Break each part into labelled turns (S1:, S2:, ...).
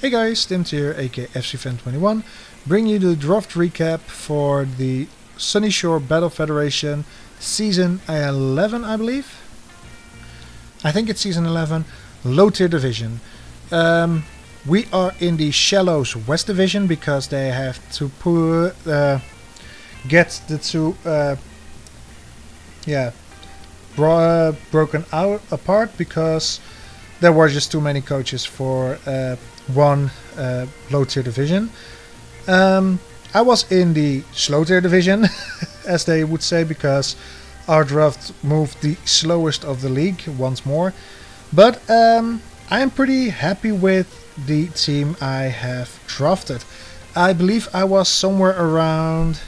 S1: Hey guys, Tim here, aka FCFan21, bring you the draft recap for the Sunny Shore Battle Federation Season 11, I believe. I think it's Season 11, Low Tier Division. We are in the Shellos West Division because they have to get the two broken out apart because there were just too many coaches for one low tier division. I was in the slow tier division, as they would say, because our draft moved the slowest of the league once more. But I am pretty happy with the team I have drafted. I believe I was somewhere around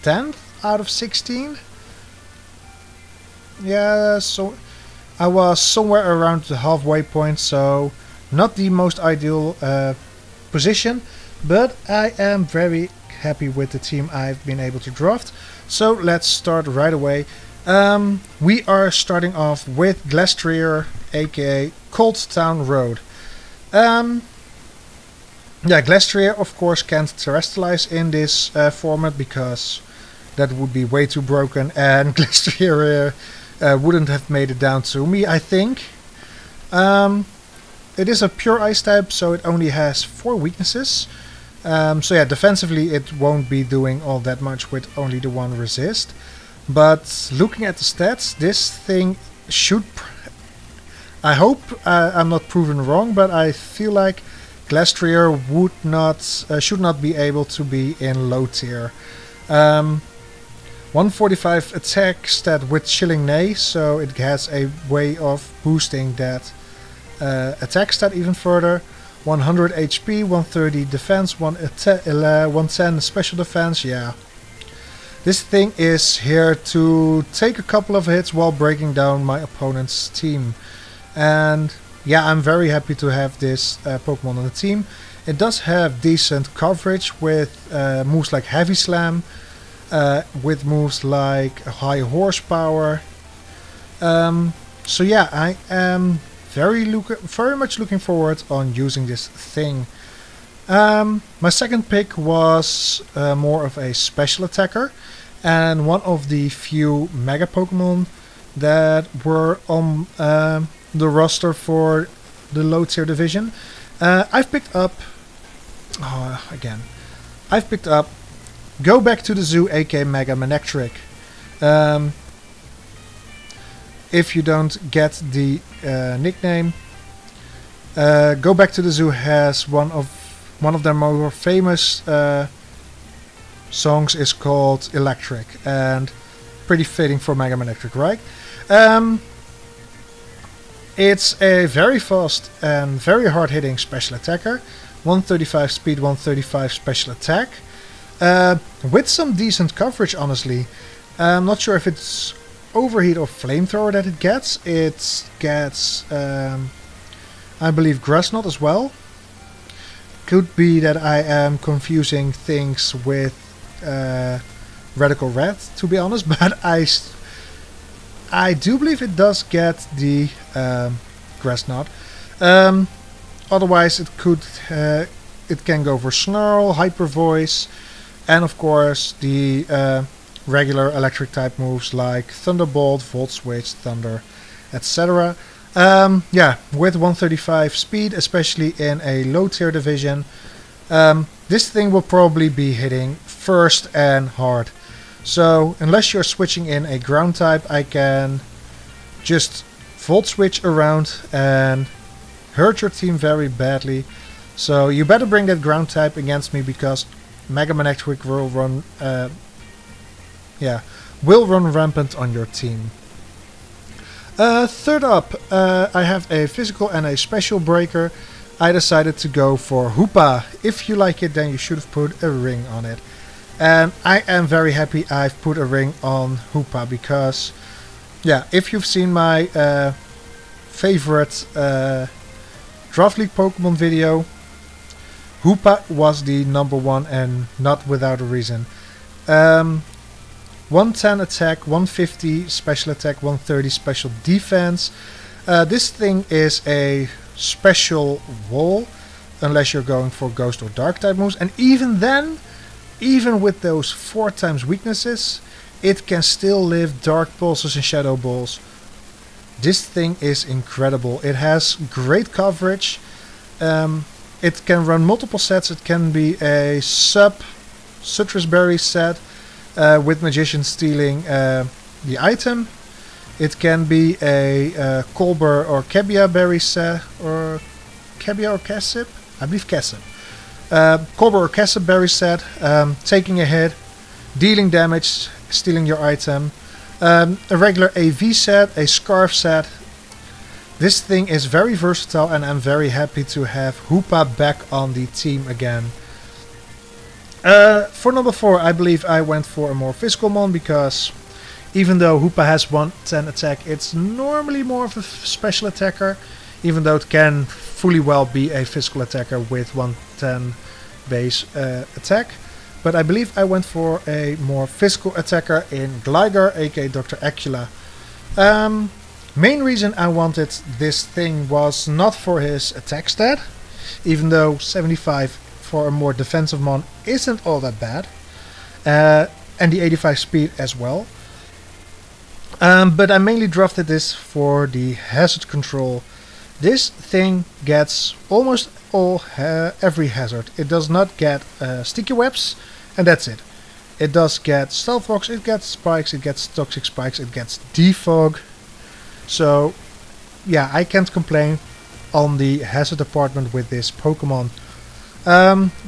S1: 10th out of 16. Yeah, so I was somewhere around the halfway point, so not the most ideal position, but I am very happy with the team I've been able to draft. So let's start right away. We are starting off with Glastrier, aka Cold Town Road. Glastrier of course can't terrestrialize in this format because that would be way too broken, and Glastrier wouldn't have made it down to me, I think. It is a pure ice type, so it only has 4 weaknesses. So yeah, defensively it won't be doing all that much with only the 1 resist. But looking at the stats, this thing should... I hope I'm not proven wrong, but I feel like Glastrier would not, should not be able to be in low tier. 145 attack stat with Chilling Neigh, so it has a way of boosting that attack stat even further. 100 HP, 130 defense, 110 special defense, yeah. This thing is here to take a couple of hits while breaking down my opponent's team. And yeah, I'm very happy to have this Pokemon on the team. It does have decent coverage with moves like Heavy Slam, with moves like High Horsepower. So yeah, I am very much looking forward on using this thing. My second pick was more of a special attacker, and one of the few Mega Pokemon that were on the roster for the low tier division. I've picked up Go Back to the Zoo, aka Mega Manectric. If you don't get the nickname, Go Back to the Zoo has one of their more famous songs is called Electric, and pretty fitting for Mega Manectric, right? It's a very fast and very hard-hitting special attacker. 135 speed, 135 special attack. With some decent coverage, honestly. I'm not sure if it's Overheat or Flamethrower that it gets. It gets, I believe, Grass Knot as well. Could be that I am confusing things with Radical Red, to be honest, but I do believe it does get the Grass Knot. Otherwise, it can go for Snarl, Hyper Voice, and of course the regular electric type moves like Thunderbolt, Volt Switch, Thunder, etc. With 135 speed, especially in a low tier division, this thing will probably be hitting first and hard. So unless you're switching in a ground type, I can just Volt Switch around and hurt your team very badly. So you better bring that ground type against me, because Mega Manectric will run rampant on your team. Third up, I have a physical and a special breaker. I decided to go for Hoopa. If you like it, then you should have put a ring on it. And I am very happy I've put a ring on Hoopa, because yeah, if you've seen my favorite Draft League Pokemon video, Hoopa was the #1 and not without a reason. 110 attack, 150 special attack, 130 special defense. This thing is a special wall. unless you're going for ghost or dark type moves. And even then, even with those 4 times weaknesses, it can still live dark pulses and shadow balls. This thing is incredible. It has great coverage. It can run multiple sets. It can be a citrus berry set with magician stealing the item. It can be a Colbur or Kebia berry set, or Kebia or Cassip? I believe Cassip. Colbur or Cassip berry set, taking a hit, dealing damage, stealing your item. A regular AV set, a Scarf set. This thing is very versatile, and I'm very happy to have Hoopa back on the team again. For number 4, I believe I went for a more physical mon, because even though Hoopa has 110 attack, it's normally more of a special attacker, even though it can fully well be a physical attacker with 110 base attack. But I believe I went for a more physical attacker in Gligar, aka Dr. Acula. Main reason I wanted this thing was not for his attack stat, even though 75 for a more defensive mon isn't all that bad, and the 85 speed as well. But I mainly drafted this for the hazard control. This thing gets almost every hazard. It does not get sticky webs, and that's it. It does get stealth rocks, it gets spikes, it gets toxic spikes, it gets defog. So yeah, I can't complain on the hazard department with this Pokemon.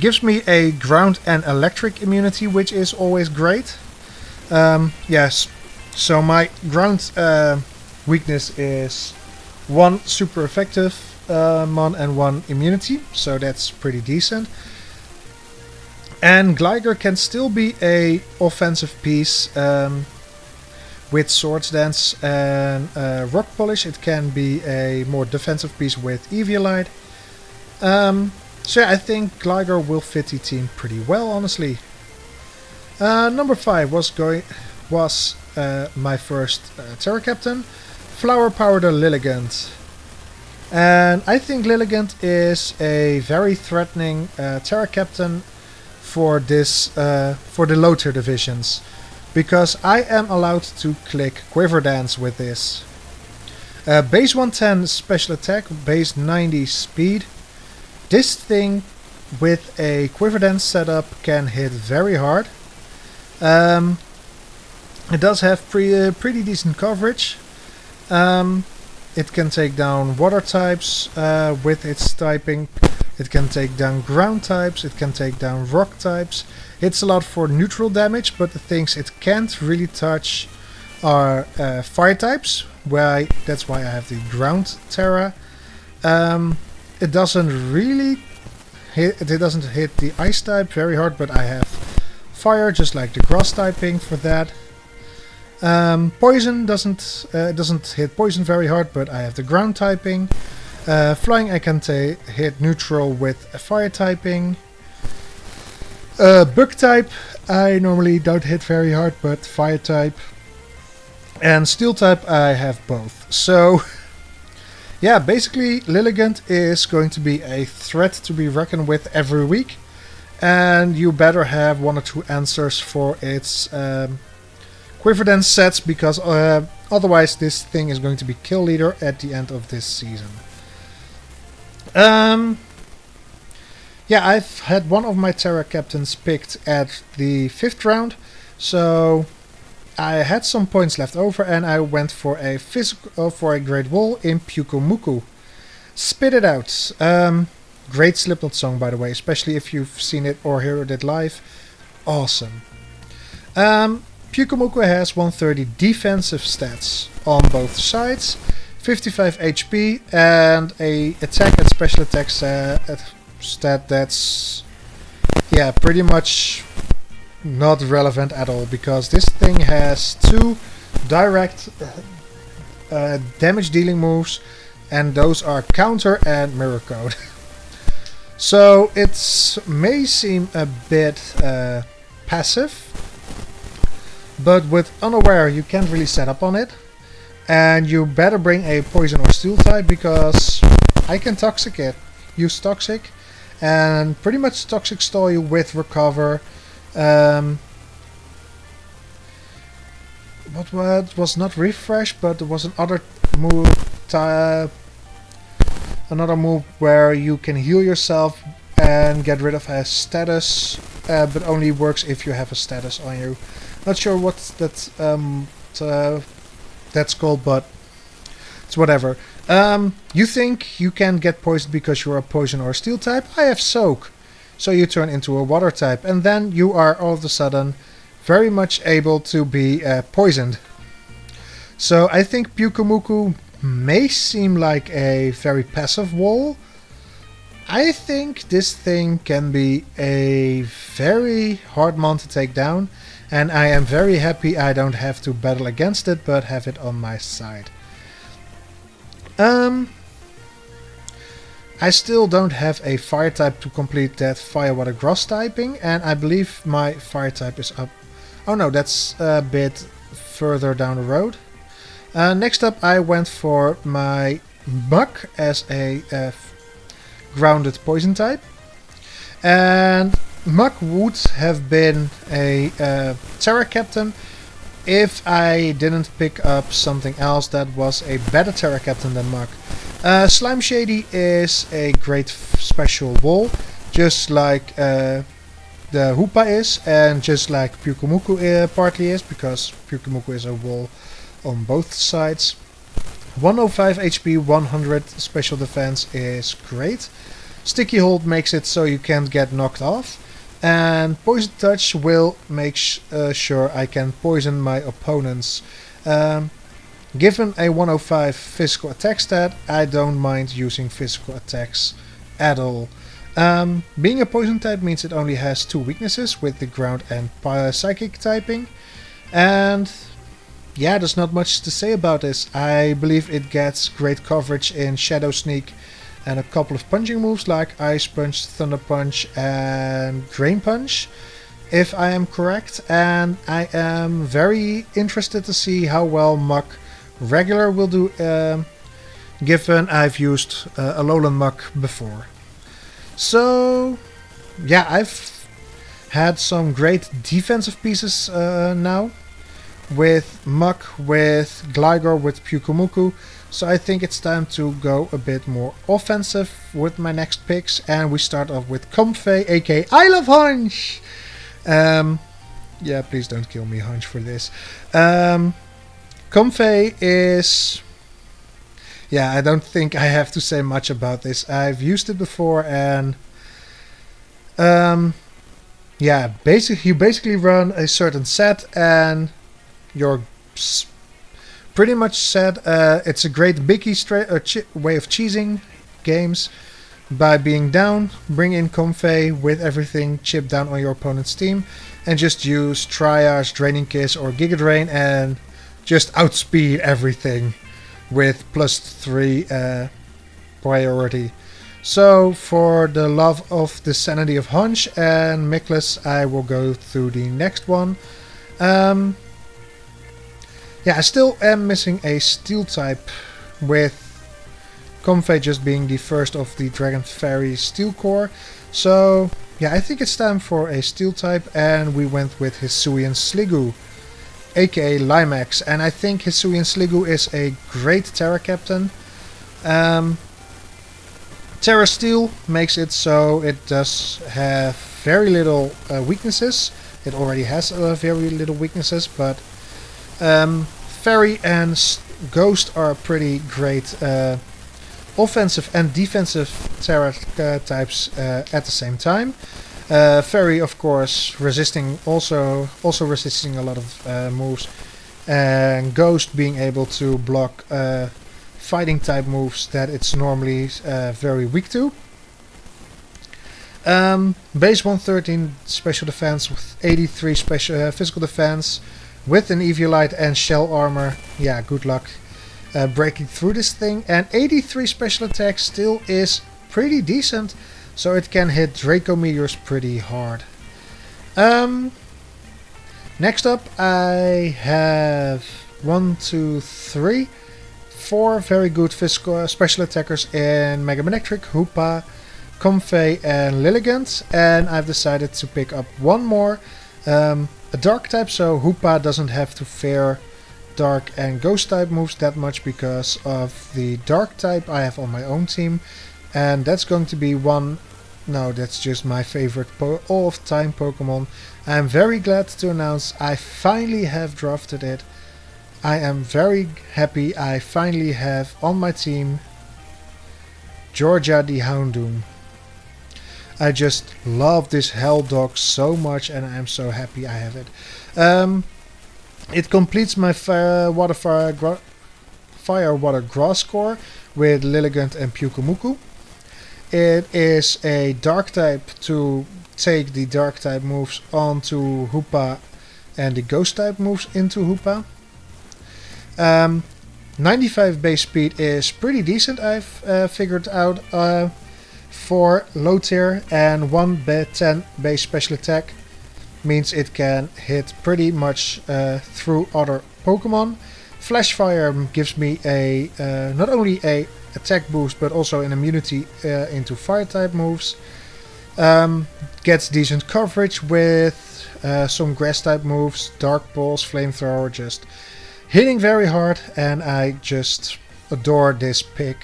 S1: Gives me a ground and electric immunity, which is always great. Yes, so my ground weakness is 1 super effective mon and 1 immunity, so that's pretty decent. And Gligar can still be a offensive piece with Swords Dance and Rock Polish. It can be a more defensive piece with Eviolite. So yeah, I think Gligar will fit the team pretty well, honestly. Number 5 was my first Terra Captain, Flower Powered Lilligant. And I think Lilligant is a very threatening Terra Captain for this for the low tier divisions, because I am allowed to click Quiver Dance with this. Base 110 special attack, base 90 speed. This thing with a Quiver Dance setup can hit very hard. It does have pretty decent coverage. It can take down water types with its typing. It can take down ground types, it can take down rock types. Hits a lot for neutral damage, but the things it can't really touch are fire types. That's why I have the ground Terra. It doesn't really hit, it doesn't hit the ice type very hard, but I have fire, just like the grass typing for that. Poison doesn't hit poison very hard, but I have the ground typing. Flying I can hit neutral with a fire typing. Bug type I normally don't hit very hard, but fire type. And steel type I have both. So yeah, basically Lilligant is going to be a threat to be reckoned with every week. And you better have 1 or 2 answers for its Quiver Dance sets, because otherwise this thing is going to be kill leader at the end of this season. Yeah, I've had one of my Terra Captains picked at the 5th round, so I had some points left over and I went for a Great Wall in Pyukumuku. Spit it out. Great Slipknot song, by the way, especially if you've seen it or heard it live. Awesome. Pyukumuku has 130 defensive stats on both sides, 55 HP, and a attack and special attack stat that's, yeah, pretty much not relevant at all, because this thing has 2 direct damage dealing moves, and those are Counter and Mirror Code. So it may seem a bit passive, but with Unaware you can't really set up on it, and you better bring a Poison or Steel type, because I can Toxic it, use Toxic, and pretty much Toxic Stall you with Recover. What was not Refresh, but there was another move where you can heal yourself and get rid of a status, but only works if you have a status on you. Not sure what that's called, but it's whatever. You think you can get poisoned because you're a poison or steel type? I have Soak. So you turn into a water type, and then you are all of a sudden very much able to be poisoned. So I think Pyukumuku may seem like a very passive wall. I think this thing can be a very hard mon to take down, and I am very happy I don't have to battle against it, but have it on my side. I still don't have a fire type to complete that fire, water, grass typing, and I believe my fire type is up. Oh no, that's a bit further down the road. Next up I went for my Muck as a grounded poison type, and Muck would have been a Terra Captain if I didn't pick up something else that was a better Terra Captain than Muck. Slime Shady is a great special wall, just like the Hoopa is, and just like Pyukumuku partly is, because Pyukumuku is a wall on both sides. 105 HP, 100 special defense is great. Sticky Hold makes it so you can't get knocked off. And Poison Touch will make sure I can poison my opponents. Given a 105 physical attack stat, I don't mind using physical attacks at all. Being a poison type means it only has 2 weaknesses with the ground and psychic typing. And yeah, there's not much to say about this. I believe it gets great coverage in Shadow Sneak and a couple of punching moves like Ice Punch, Thunder Punch and Grain Punch, if I am correct. And I am very interested to see how well Muck regular will do, given I've used Alolan Muck before. So yeah, I've had some great defensive pieces now, with Muck, with Gligar, with Pyukumuku. So I think it's time to go a bit more offensive with my next picks, and we start off with Comfey, aka I Love Hunch! Yeah, please don't kill me, Hunch, for this. Comfey is... yeah, I don't think I have to say much about this. I've used it before, and... yeah, you basically run a certain set, and you're pretty much set. It's a great biggie way of cheesing games. By being down, bring in Comfey with everything, chip down on your opponent's team, and just use Triage, Draining Kiss or Giga Drain and just outspeed everything with +3 priority. So for the love of the sanity of Hunch and Miklas, I will go through the next one. Yeah, I still am missing a steel type, with Comfey just being the first of the Dragon Fairy Steel Core. So yeah, I think it's time for a steel type, and we went with Hisuian Sliggoo, aka Limax, and I think Hisuian Sliggoo is a great Terra Captain. Terra Steel makes it so it does have very little weaknesses. It already has very little weaknesses, but Fairy and Ghost are pretty great offensive and defensive Terra types at the same time. Fairy, of course, also resisting a lot of moves, and Ghost being able to block fighting type moves that it's normally very weak to. Base 113 special defense with 83 special physical defense. With an Eviolite and Shell Armor, yeah, good luck breaking through this thing. And 83 special attack still is pretty decent, so it can hit Draco Meteors pretty hard. Next up I have 4 very good physical special attackers in Mega Manectric, Hoopa, Comfey and Lilligant, and I've decided to pick up one more, a Dark type, so Hoopa doesn't have to fear Dark and Ghost type moves that much because of the Dark type I have on my own team, and that's going to be one. No, that's just my favorite all of time Pokemon. I'm very glad to announce I finally have drafted it. I am very happy I finally have on my team Georgia the Houndoom. I just love this Hell Dog so much, and I'm so happy I have it. It completes my Fire Water Grass core with Lilligant and Pyukumuku. It is a Dark type to take the Dark type moves onto Hoopa and the Ghost type moves into Hoopa. 95 base speed is pretty decent, I've figured out, for low tier, and 110 base special attack means it can hit pretty much through other Pokemon. Flash Fire gives me a not only a attack boost but also an immunity into fire type moves. Gets decent coverage with some grass type moves, Dark Pulse, Flamethrower, just hitting very hard, and I just adore this pick.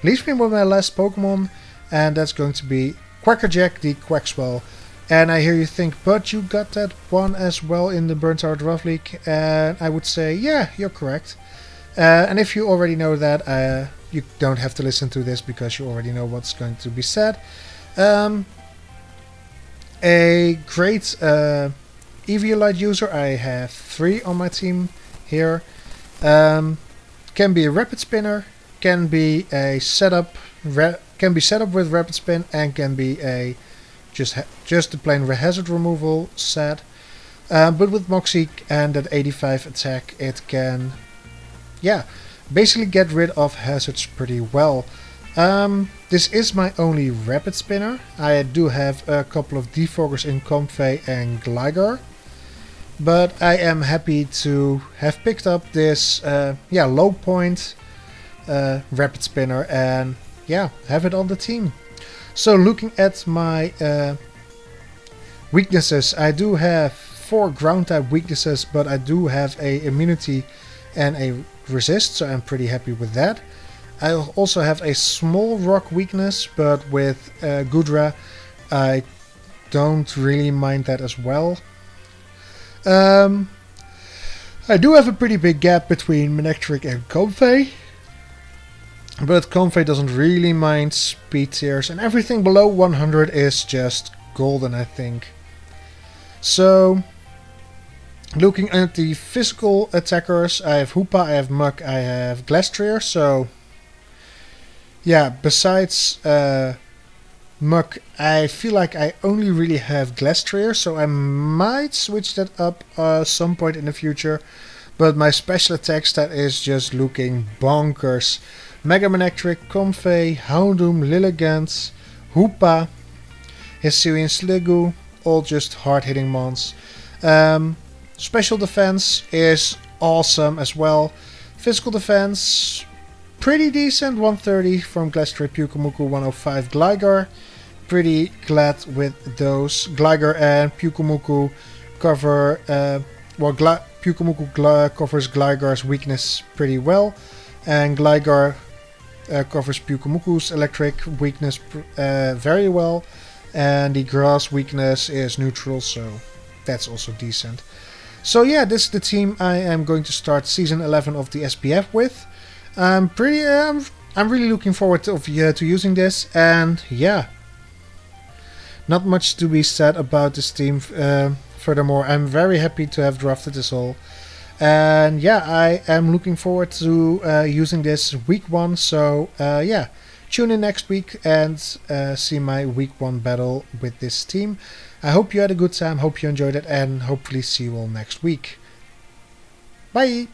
S1: Leaves me with my last Pokemon, and that's going to be Quackerjack the Quaxwell. And I hear you think, but you got that one as well in the Burnt Out Draft League, and I would say, yeah, you're correct. And if you already know that, you don't have to listen to this because you already know what's going to be said. A great Eviolite user, I have 3 on my team here. Can be a Rapid Spinner, can be a setup, can be set up with Rapid Spin, and can be a just a plain hazard removal set. But with Moxie and that 85 attack, it can, yeah, basically get rid of hazards pretty well. This is my only Rapid Spinner. I do have a couple of Defoggers in Comfey and Gligar, but I am happy to have picked up this low point Rapid Spinner and yeah, have it on the team. So looking at my weaknesses, I do have 4 ground type weaknesses, but I do have a immunity and a resist, so I'm pretty happy with that. I also have a small rock weakness, but with Gudra I don't really mind that as well. I do have a pretty big gap between Manectric and Comfey, but Comfey doesn't really mind speed tiers, and everything below 100 is just golden, I think. So, looking at the physical attackers, I have Hoopa, I have Muk, I have Glastrier, so yeah, besides Muk, I feel like I only really have Glastrier, so I might switch that up some point in the future, but my special attack stat is just looking bonkers. Mega Manectric, Comfey, Houndoom, Lilligant, Hoopa, Hisuian Sliggoo, all just hard-hitting mons. Special defense is awesome as well. Physical defense, pretty decent, 130 from Glastrier, Pyukumuku, 105 Gligar. Pretty glad with those. Gligar and Pyukumuku cover, Pyukumuku covers Gligar's weakness pretty well, and Gligar covers Pyukumuku's electric weakness very well, and the grass weakness is neutral, so that's also decent. So yeah, this is the team I am going to start season 11 of the SBF with. I'm really looking forward to using this, and yeah, not much to be said about this team. Furthermore, I'm very happy to have drafted this all. And yeah, I am looking forward to using this week 1. So yeah, tune in next week and see my week 1 battle with this team. I hope you had a good time, hope you enjoyed it, and hopefully see you all next week. Bye!